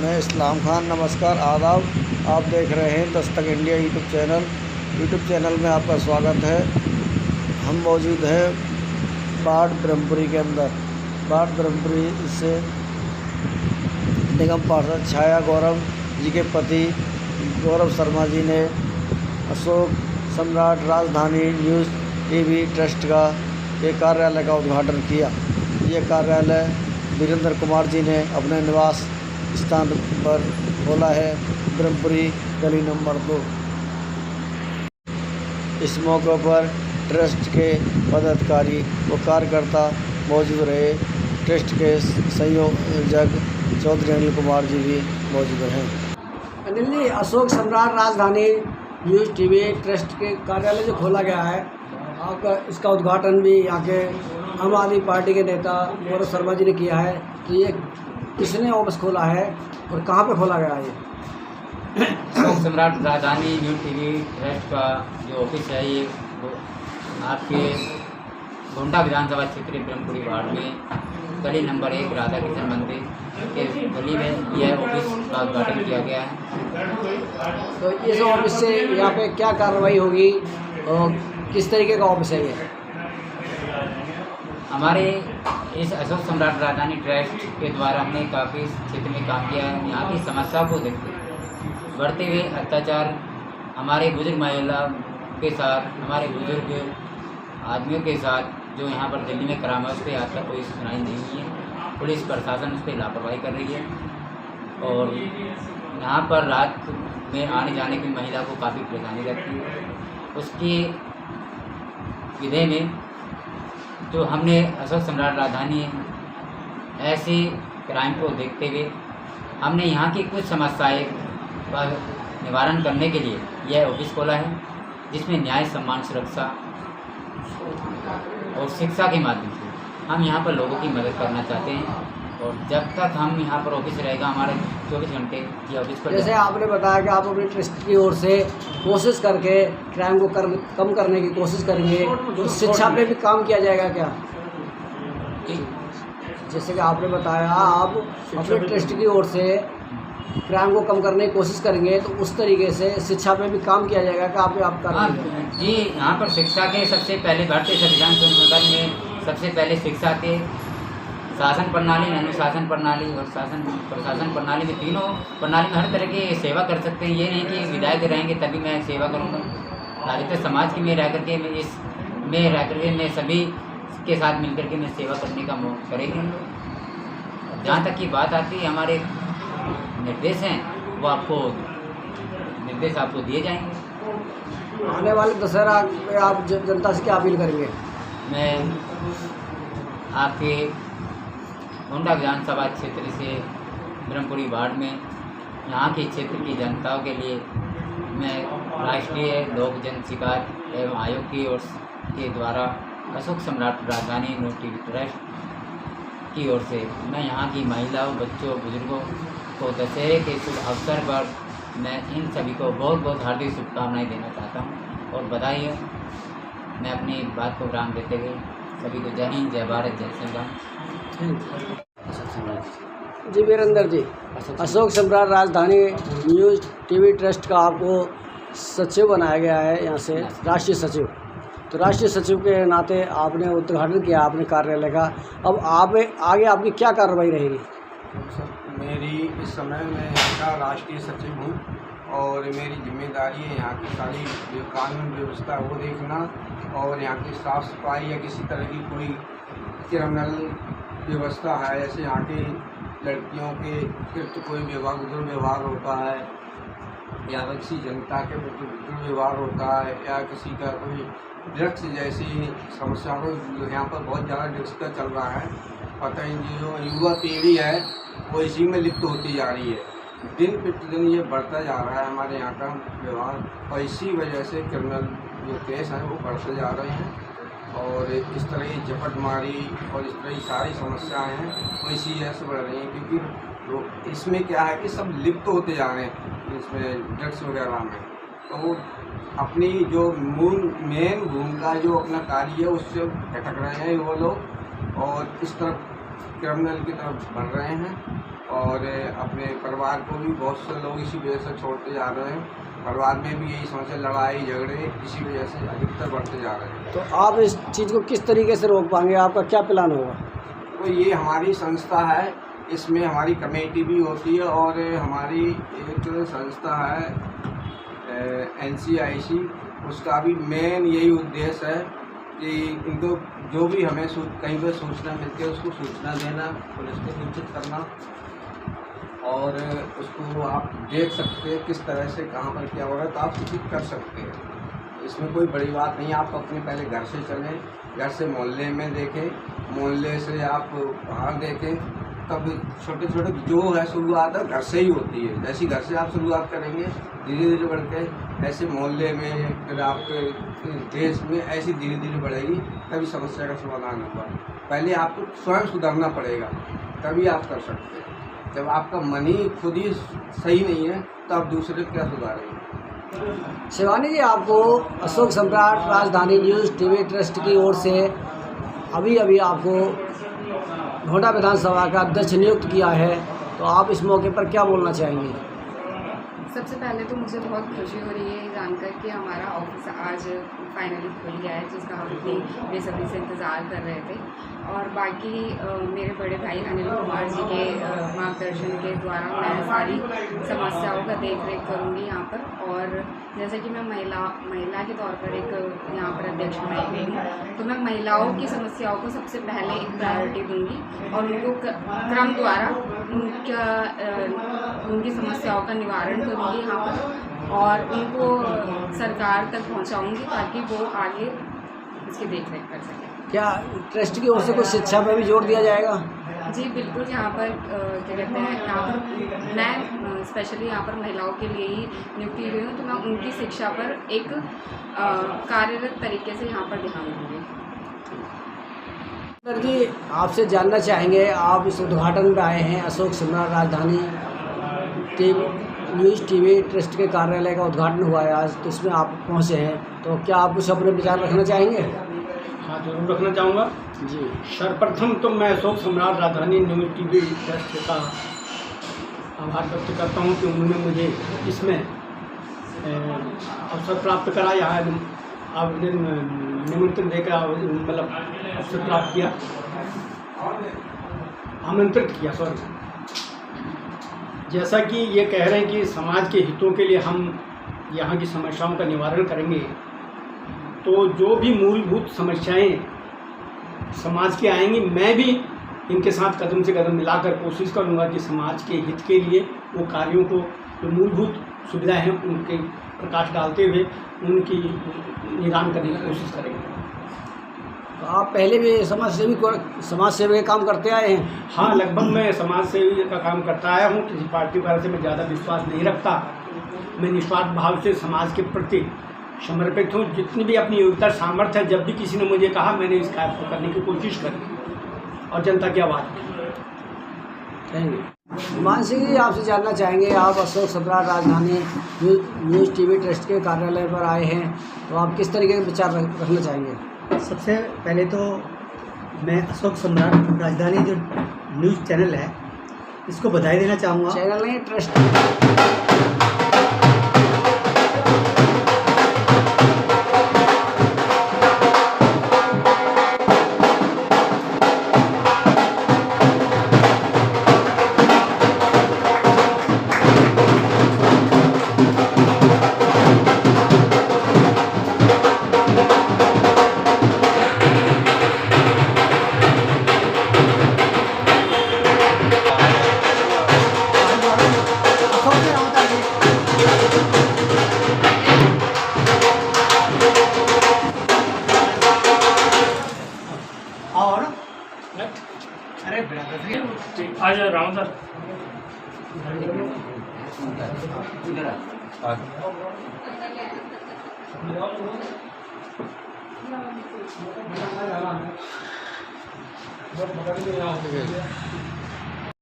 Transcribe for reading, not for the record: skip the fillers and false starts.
मैं इस्लाम खान। नमस्कार, आदाब। आप देख रहे हैं दस्तक इंडिया यूट्यूब चैनल में आपका स्वागत है। हम मौजूद हैं बाढ़ ब्रह्मपुरी के अंदर। बाढ़ ब्रह्मपुरी से निगम पार्षद छाया गौरव जी के पति गौरव शर्मा जी ने अशोक सम्राट राजधानी न्यूज़ टीवी ट्रस्ट का एक कार्यालय का उद्घाटन किया। ये कार्यालय वीरेंद्र कुमार जी ने अपने निवास स्थान पर खोला है, ब्रह्मपुरी गली नंबर 2। इस मौके पर ट्रस्ट के पदाधिकारी व कार्यकर्ता मौजूद रहे। ट्रस्ट के संयोजक चौधरी अनिल कुमार जी भी मौजूद हैं। अनिल जी, अशोक सम्राट राजधानी न्यूज़ टीवी ट्रस्ट के कार्यालय जो खोला गया है, आपका इसका उद्घाटन भी यहाँ के आम आदमी पार्टी के नेता गौरव शर्मा जी ने किया है। तो ये किसने ऑफिस खोला है और कहाँ पे खोला गया है? ये अशोक सम्राट राजधानी न्यूज़ टीवी ट्रस्ट का जो ऑफिस है, ये आपके गोंडा विधानसभा क्षेत्र ब्रह्मपुरी वार्ड में गली नंबर 1 राधा कृष्ण मंदिर के गली में यह ऑफिस का उद्घाटन किया गया है। तो इस ऑफिस से यहाँ पे क्या कार्रवाई होगी और किस तरीके का ऑफिस है ये? हमारे इस अशोक सम्राट राजधानी ट्रस्ट के द्वारा हमने काफ़ी क्षेत्र में काम किया है। यहाँ की समस्या को देखते बढ़ते हुए अत्याचार हमारे बुजुर्ग महिला के साथ, हमारे बुजुर्ग आदमियों के साथ जो यहाँ पर दिल्ली में करामा, उस पर आज तक कोई सुनाई नहीं हुई है। पुलिस प्रशासन उस पर लापरवाही कर रही है और यहाँ पर रात में आने जाने की महिला को काफ़ी परेशानी रहती है। उसकी विधि में जो हमने अशोक सम्राट राजधानी ऐसी क्राइम को देखते हुए हमने यहाँ की कुछ समस्याएं का निवारण करने के लिए यह ऑफिस खोला है, जिसमें न्याय, सम्मान, सुरक्षा और शिक्षा के माध्यम से हम यहाँ पर लोगों की मदद करना चाहते हैं। और जब तक हम यहाँ पर ऑफिस रहेगा, हमारे 24 घंटे ये ऑफिस पर। जैसे आपने बताया कि आप अपने ट्रस्ट की ओर से कोशिश करके क्राइम को कम करने की कोशिश करेंगे, तो शिक्षा पे भी काम किया जाएगा क्या? जैसे कि आपने बताया आप अपने ट्रस्ट की ओर से क्राइम को कम करने की कोशिश करेंगे, तो उस तरीके से शिक्षा पे भी काम किया जाएगा क्या? आप कर जी, यहाँ पर शिक्षा के सबसे पहले भारतीय संविधान संशोधन में सबसे पहले शिक्षा के शासन प्रणाली, अनुशासन प्रणाली और प्रशासन प्रणाली में, तीनों प्रणाली में हर तरह की सेवा कर सकते हैं। ये नहीं कि विधायक रहेंगे तभी मैं सेवा करूँगा। नागरिक समाज की में रह करके मैं सभी के साथ मिलकर के मैं सेवा करने का मौका करेंगे। जहाँ तक की बात आती है, हमारे निर्देश हैं वो निर्देश आपको दिए जाएंगे। आने वाले दशहरा में आप जनता से क्या अपील करेंगे? मैं आपके गोंडा विधानसभा क्षेत्र से ब्रह्मपुरी वार्ड में यहाँ के क्षेत्र की जनताओं के लिए मैं राष्ट्रीय लोक जन शिकायत एवं आयोग की ओर के द्वारा अशोक सम्राट राजधानी न्यूज़ टीवी ट्रस्ट की ओर से मैं यहाँ की महिलाओं, बच्चों, बुजुर्गों को दशहरे के शुभ अवसर पर मैं इन सभी को बहुत बहुत हार्दिक शुभकामनाएं देना चाहता हूँ और बधाई है। मैं अपनी बात को विराम देते हुए सभी को जय हिंद, जय भारत, जय श्री राम। जी वीरेंद्र जी, अशोक सम्राट राजधानी न्यूज़ टीवी ट्रस्ट का आपको सचिव बनाया गया है, यहाँ से राष्ट्रीय सचिव। तो राष्ट्रीय सचिव के नाते आपने उद्घाटन किया अपने कार्यालय का। अब आप आगे आपकी क्या कार्रवाई रहेगी? मेरी इस समय मैं यहाँ का राष्ट्रीय सचिव हूँ और मेरी जिम्मेदारी है यहाँ की सारी जो कानून व्यवस्था वो देखना और यहाँ की साफ़ सफाई या किसी तरह की कोई क्रिमिनल व्यवस्था है, जैसे यहाँ की लड़कियों के प्रति कोई दुर्व्यवहार होता है या किसी जनता के प्रति दुर्व्यवहार होता है या किसी का कोई ड्रग्स जैसी समस्या को, यहाँ पर बहुत ज़्यादा ड्रग्स का चल रहा है। पता ही जो युवा पीढ़ी है वो इसी में लिप्त होती जा रही है। दिन प्रतिदिन ये बढ़ता जा रहा है हमारे यहाँ का व्यवहार और इसी वजह से क्रिमिनल जो केस हैं वो बढ़ते जा रहे हैं और इस तरह की झपटमारी और इस तरह की सारी समस्याएं हैं वो इसी वजह से बढ़ रही हैं, क्योंकि इसमें क्या है कि सब लिप्त होते जा रहे हैं इसमें ड्रग्स वगैरह में। तो वो अपनी जो मेन भूमिका जो अपना कार्य है उससे भटक रहे हैं वो लोग और इस तरफ क्रिमिनल की तरफ बढ़ रहे हैं और अपने परिवार को भी बहुत से लोग इसी वजह से छोड़ते जा रहे हैं। परिवार में भी यही समस्या, लड़ाई झगड़े इसी वजह से अधिकतर बढ़ते जा रहे हैं। तो आप इस चीज़ को किस तरीके से रोक पाएंगे, आपका क्या प्लान होगा? तो ये हमारी संस्था है, इसमें हमारी कमेटी भी होती है और हमारी एक संस्था है NCIC, उसका भी मेन यही उद्देश्य है कि इनको जो भी हमें कहीं पर सूचना मिलती है उसको सूचना देना, पुलिस को सूचित करना और उसको आप देख सकते हैं किस तरह से कहाँ पर क्या हो रहा है, तो आप सूचित कर सकते हैं। इसमें कोई बड़ी बात नहीं है। आप अपने पहले घर से चलें, घर से मोहल्ले में देखें, मोहल्ले से आप बाहर देखें, तब छोटे छोटे जो है शुरुआत है घर से ही होती है। जैसी घर से आप शुरुआत करेंगे धीरे धीरे बढ़ के ऐसे मोहल्ले में, फिर आपके देश में ऐसी धीरे धीरे बढ़ेगी, तभी समस्या का समाधान होगा। पहले आपको स्वयं सुधरना पड़ेगा, तभी आप कर सकते हैं। जब आपका मन ही खुद ही सही नहीं है तो आप दूसरे क्या सुधारेंगे। शिवानी जी, आपको अशोक सम्राट राजधानी न्यूज़ टीवी ट्रस्ट की ओर से अभी अभी आपको घोंटा विधानसभा का अध्यक्ष नियुक्त किया है, तो आप इस मौके पर क्या बोलना चाहेंगे? सबसे पहले तो मुझे बहुत खुशी हो रही है जानकर कि हमारा ऑफिस आज फाइनली खुल गया है, जिसका हम इतनी बेसब्री से इंतज़ार कर रहे थे। और बाकी मेरे बड़े भाई अनिल कुमार जी के मार्गदर्शन के द्वारा मैं सारी समस्याओं का देख रेख करूँगी यहाँ पर। और जैसे कि मैं महिला के तौर पर एक यहाँ पर अध्यक्ष बनाई गई हूँ, तो मैं महिलाओं की समस्याओं को सबसे पहले एक प्रायोरिटी दूँगी और उनको क्रम द्वारा उनकी समस्याओं का निवारण करूँगी यहाँ पर और उनको सरकार तक पहुँचाऊँगी ताकि वो आगे इसकी देख रेख कर सकें। क्या ट्रस्ट की ओर से कुछ शिक्षा पर भी जोर दिया जाएगा? जी बिल्कुल, यहाँ पर क्या कहते हैं, यहाँ पर मैं स्पेशली यहाँ पर महिलाओं के लिए ही नियुक्ति हुई हूँ, तो मैं उनकी शिक्षा पर एक कार्यरत तरीके से यहाँ पर ध्यान दूँगी। सर जी, आपसे जानना चाहेंगे, आप इस उद्घाटन में आए हैं, अशोक सम्राट राजधानी न्यूज़ टीवी ट्रस्ट के कार्यालय का उद्घाटन हुआ है आज, तो इसमें आप पहुँचे हैं, तो क्या आप कुछ अपने विचार रखना चाहेंगे? हाँ, जरूर रखना चाहूँगा जी। सर्वप्रथम तो मैं अशोक सम्राट राजधानी न्यूज़ टीवी ट्रस्ट का आभार व्यक्त करता हूँ कि उन्होंने मुझे इसमें अवसर प्राप्त करा, यहाँ निमंत्रण देकर मतलब अवसर प्राप्त किया, आमंत्रित किया। सॉरी, जैसा कि ये कह रहे हैं कि समाज के हितों के लिए हम यहाँ की समस्याओं का निवारण करेंगे, तो जो भी मूलभूत समस्याएं समाज के आएंगी, मैं भी इनके साथ कदम से कदम मिलाकर कोशिश करूंगा कि समाज के हित के लिए वो कार्यों को, जो मूलभूत सुविधाएं हैं उनके प्रकाश डालते हुए उनकी निदान करने की कोशिश करेंगे। तो आप पहले भी समाज सेवी का काम करते आए हैं? हाँ, लगभग मैं समाज सेवी का काम करता आया हूँ। किसी पार्टी वगैरह से मैं ज़्यादा विश्वास नहीं रखता। मैं निस्वार्थ भाव से समाज के प्रति समर्पित हूँ। जितनी भी अपनी योग्यता सामर्थ्य है, जब भी किसी ने मुझे कहा, मैंने इस कार्य को करने की कोशिश करी और जनता की आवाज़ की। Thank you. मानसी जी, आपसे जानना चाहेंगे, आप अशोक सम्राट राजधानी न्यूज़ टीवी ट्रस्ट के कार्यालय पर आए हैं, तो आप किस तरीके के विचार रखना चाहेंगे? सबसे पहले तो मैं अशोक सम्राट राजधानी जो न्यूज़ चैनल है इसको बधाई देना चाहूँगा। चैनल नहीं, ट्रस्ट। आज राम सर इधर